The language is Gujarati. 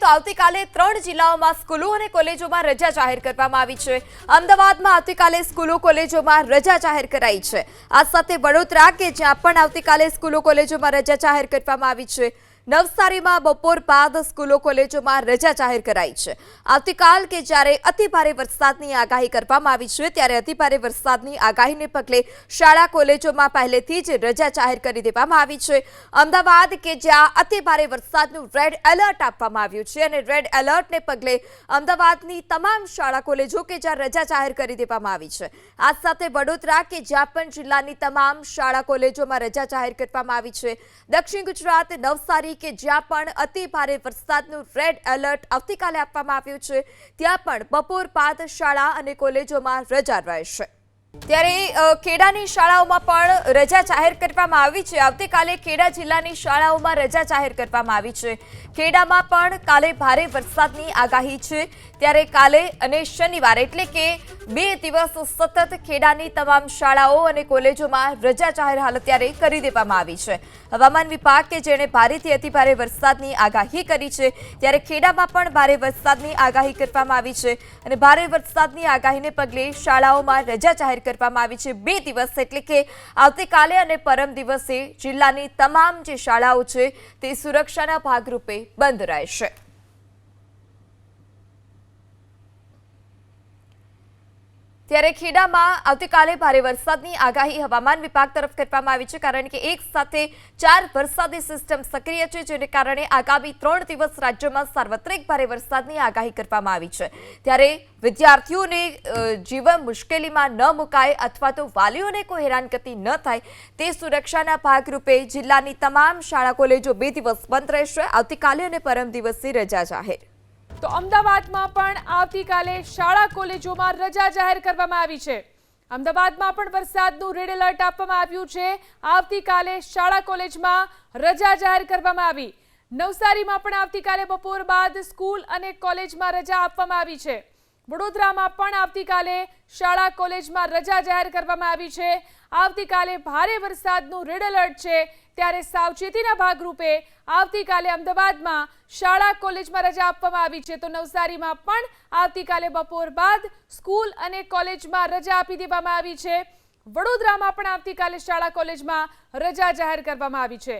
તો આવતીકાલે 3 જિલ્લાઓમાં સ્કૂલો અને કોલેજોમાં રજા જાહેર કરવામાં આવી છે। અમદાવાદમાં આવતીકાલે સ્કૂલો કોલેજોમાં રજા જાહેર કરાઈ છે। આ સાથે વડોદરા કે જ્યાં પણ આવતીકાલે સ્કૂલો કોલેજોમાં રજા જાહેર કરવામાં આવી છે। નવસારીમાં બપોર બાદ સ્કૂલો કોલેજોમાં રજા જાહેર કરાઈ છે। આવતીકાલ કે જ્યારે અતિભારે વરસાદની આગાહી કરવામાં આવી છે ત્યારે અતિભારે વરસાદની આગાહીને પગલે શાળા કોલેજોમાં પહેલેથી જ રજા જાહેર કરી દેવામાં આવી છે। અમદાવાદ કે જ્યાં અતિભારે વરસાદનું રેડ એલર્ટ આપવામાં આવ્યું છે અને રેડ એલર્ટને પગલે અમદાવાદની તમામ શાળા કોલેજો કે જ્યાં રજા જાહેર કરી દેવામાં આવી છે। આ સાથે વડોદરા કે જ્યાં પણ જિલ્લાની તમામ શાળા કોલેજોમાં રજા જાહેર કરવામાં આવી છે। દક્ષિણ ગુજરાત નવસારી કે જ્યાં પણ અતિ ભારે વરસાદનું રેડ એલર્ટ આવતીકાલે આપવામાં આવ્યું છે ત્યાં પણ બપોર બાદ શાળા અને કોલેજોમાં રજા રહેશે। ત્યારે ખેડાની શાળાઓમાં પણ રજા જાહેર કરવામાં આવી છે। આવતીકાલે ખેડા જિલ્લાની શાળાઓમાં રજા જાહેર કરવામાં આવી છે। ખેડામાં પણ કાલે ભારે વરસાદની આગાહી છે ત્યારે કાલે અને શનિવારે એટલે કે 2 દિવસ સતત ખેડાની તમામ શાળાઓ અને કોલેજોમાં રજા જાહેર હાલ અત્યારે કરી દેવામાં આવી છે। હવામાન વિભાગ કે જેણે ભારેથી અતિભારે વરસાદની આગાહી કરી છે ત્યારે ખેડામાં પણ ભારે વરસાદની આગાહી કરવામાં આવી છે અને ભારે વરસાદની આગાહીને પગલે શાળાઓમાં રજા જાહેર કરવામાં આવી છે 2 દિવસ એટલે કે આવતીકાલે અને પરમ દિવસે જિલ્લાની તમામ જે શાળાઓ છે તે સુરક્ષાના ભાગરૂપે બંધ રહેશે। ત્યારે ખેડામાં આવતીકાલે ભારે વરસાદની આગાહી હવામાન વિભાગ તરફ કરવામાં આવી છે કારણ કે એક સાથે 4 વરસાદી સિસ્ટમ સક્રિય છે જેને કારણે આગામી 3 દિવસ રાજ્યમાં સાર્વત્રિક ભારે વરસાદની આગાહી કરવામાં આવી છે। ત્યારે વિદ્યાર્થીઓને જીવન મુશ્કેલીમાં ન મુકાય અથવા તો વાલીઓને કોઈ હેરાનગતિ ન થાય તે સુરક્ષાના ભાગરૂપે જિલ્લાની તમામ શાળા કોલેજો 2 દિવસ બંધ રહેશે। આવતીકાલે અને પરમ દિવસે રજા જાહેર। તો અમદાવાદમાં પણ આવતીકાલે શાળા કોલેજોમાં રજા જાહેર કરવામાં આવી છે। અમદાવાદમાં પણ વરસાદનું રેડ એલર્ટ આપવામાં આવ્યું છે। આવતીકાલે શાળા કોલેજમાં રજા જાહેર કરવામાં આવી। નવસારીમાં પણ આવતીકાલે બપોર બાદ સ્કૂલ અને કોલેજમાં રજા આપવામાં આવી છે। વડોદરામાં પણ આવતીકાલે શાળા કોલેજમાં રજા જાહેર કરવામાં આવી છે। આવતીકાલે ભારે વરસાદનું રેડ એલર્ટ છે ત્યારે સાવચેતીના ભાગરૂપે આવતીકાલે અમદાવાદમાં શાળા કોલેજમાં રજા આપવામાં આવી છે તો નવસારીમાં પણ આવતીકાલે બપોર બાદ સ્કૂલ અને કોલેજમાં રજા આપી દેવામાં આવી છે। વડોદરામાં પણ આવતીકાલે શાળા કોલેજમાં રજા જાહેર કરવામાં આવી છે।